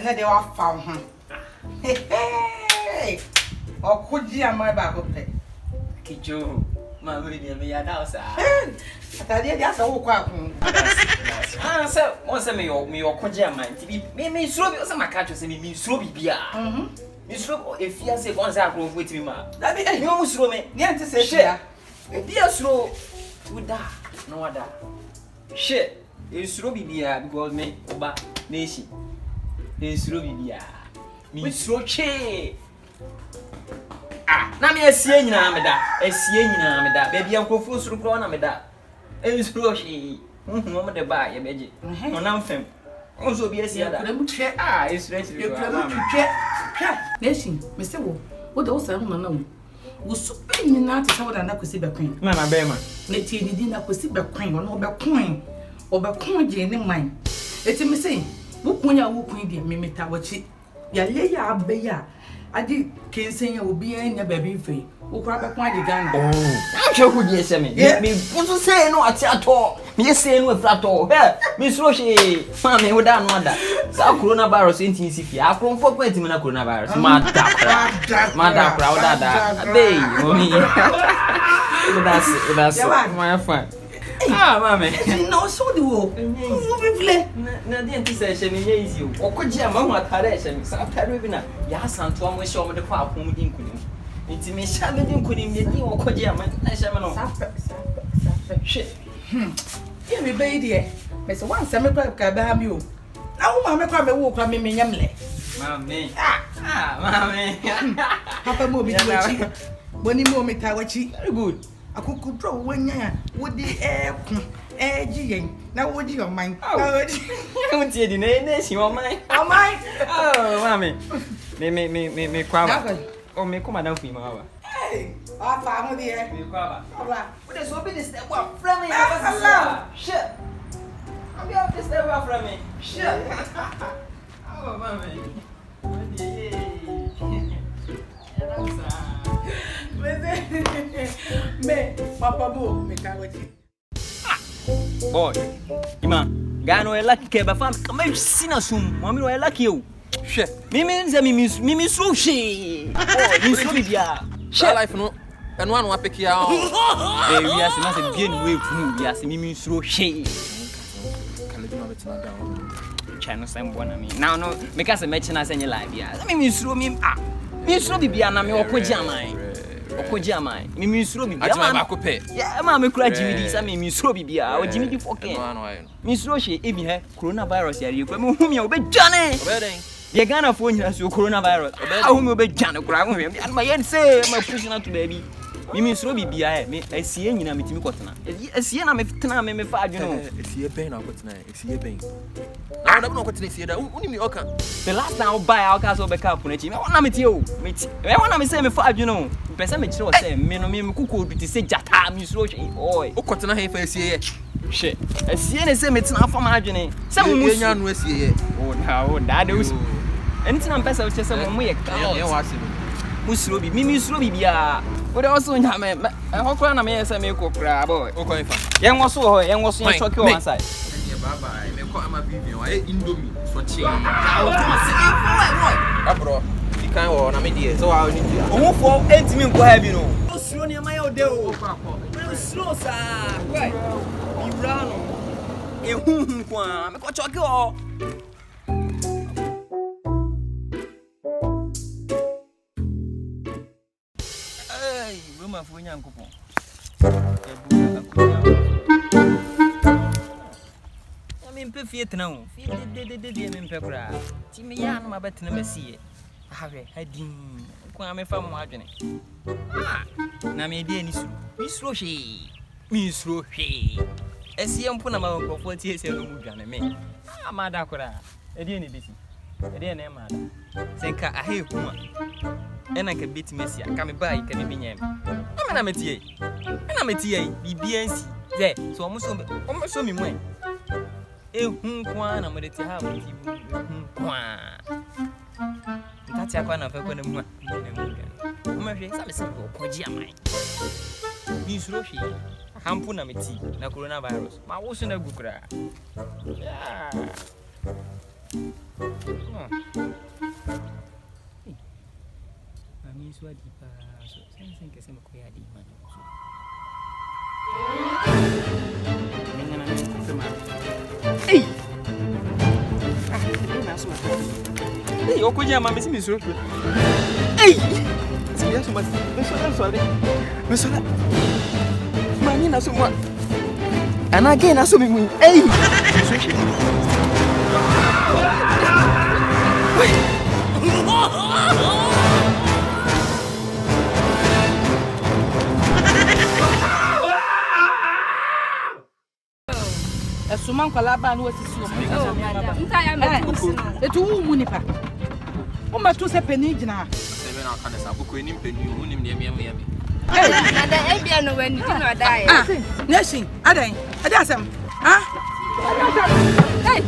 said they were found. Hey, or could you my back of pay? Kijo, my lady, me a house. I thought that's a walk out. Ah, sir, once me or Koja mind to be me slow as my catches and me slow be beer. You slow if you say once I go with me, ma. That be no slow me. Yeah, to say, share. Dear slow would die, no other. Shit, you slow be beer because me, Oba Nation. You slow be beer. Me slow che. Ah, na me asie nyina me da. Asie nyina me da. Baby ankofo suru kro na me da. Ensuro hwe. Mo de ba ye beje. No na mfem. Onzo bi asie da. Ah, ensuro hwe. You plan to check. Nation, Mr. Wo de wo say ho na wo. Wo super nyina te say wo da na kwesi be kwen. Na na be ma. Na tie ni di na kwesi be kwen, wo no be kwen. Wo be kwen je ni man. Eti me say, wo kunya wo kwen di me meta wachi. Ya le ya abe ya. Adi kensen ya obi anya baby free. Wo kura be kwen di Ghana. I'm sure who dey say me. Me want say no ati ato. Me say no flato. Me slow she. Ma me wo da no ada. Sa coronavirus enti sifi. Akron fo kwenti me na coronavirus. Ma da kra wo da. Dey, mommy. That's my fine. Ah, mama. No so the wo. Wo be play. Na dey enti say she me easy o. Okoji ama hu atare she me. Sa atare bi na ya santo am she o me de kwa apom di nkunim. Enti me sha me di nkunim ye di okoji ama na she me no. Shit. Yeah, me be there. Me say once me ka ba mi o. Na wo ma me kwa me wo kwa me nyamle. Mami. Mami. Papa mo bi wachi. Boni mo me ta wachi. Very good. Akoko draw wanya wo di ji yen. Na wo ji o man. Na wo ji. Wo ti di na si o man. O man. Oh, mami. Me kwa. Oh, me ko madam fi ma wa. Hey, afa mo di e. Me kwa ba. Ora. Wo dey so be this step wa from me. Shit. I'm going to stay away from me. Shit. Oh, mami. Me, Papa Bo, me kawachi. Boy, Ima, Gano e lucky ke ba fam, come sina sum, mami ro e lucky you. Shit. Mimi nze mimi so she. Oh, mi so bia. Shit life no. And one pick ya. Eh, we are se na se bien we fu, we are se mimi so she. Channel same one I mean. Now no, make us a match na say live ya. Me suro me me suro bibia na me okoji aman. Okoji aman. Me suro bibia. Ajima ba ko pe. Yeah, ma me kura Jimmy say me suro bibia. O Jimmy di foke. Me suro she e bi he coronavirus ya rekwa me hu me obedwane. Obeden. Ye Ghana fo nyina so coronavirus. Ahu me obedwane kura hu me. Ma yen say ma push na to baby. Me suro bibia me asie nyina metimi kotena. Asie na me tena me fa adweno. Asie ben na kotena. Asie ben. Na da no kotena asie da. Unim ni oka. The last time I buy our castle back up on it. Me wana me tie o. Me wana me say me fa adweno. Pese me kire o say me no me kuku bi ti say jata me suro hwe. Oi. O kotena he fa asie ye. Hwe. Asie ne say me tena fa ma adwene. Say mo musu. Enya no asie ye. O da de us. Enti na pese o che say mo ye ka. Ye wa se me. Musuro bi. Me suro bi bia. O de also nya me. Hokora na me say me kokra boy. O ko fa. Yen wo so ho, yen wo so yen choke one side. Bye. Me ko ama Vivian wa Indomie so chi. Abro. Di kan wo na me die. So wa ni dia. Ohufo entimi nko ha bi no. Osuro ne ma ya ode o. Osuro sa. Wai. Ibra no. Ehun kwa. Me ko choke o. Ai, Roma fo nya nkopon. Mpe fie tena ho fie de me mpe kura ti me ya no mabetena masie ahwe hadin kwa me fa mo adwene na me de ani suru mi suru hwe esie mpo na ma nkofo ti ese no mu dwane me amada kura e de ni bisi e de na e mada senka ahe kuma ena ka beti mesia ka me bai ka me binyam na metie bibiansi ze so mo so mi mo ehun kwa na mo de ti ha mo ti ehun kwa ntati akwa na fa kwa na mu a mo ma hwe sa me se ko koji amai ni suro hwe hampu na meti na coronavirus ma wo so na gukura yeah Mami so adi pa so sen kese me koya di man so. Nenga na me confirma. Ei! Ah, na so ma. Ei, okoja mami si mi so. Ei! Si ya so ma. Me so. Mami na so ma. Ana again na so mi mu. Ei! Suman kwala ba no wasisi o. Nta ya me. Etu wu mu nipa. O ma to se pani gina. Se be na aka na sabuko enim pani unim ne me. Na da e bia no wani ti no da ya. Nation, adan. Ada asem. Ha? Hey.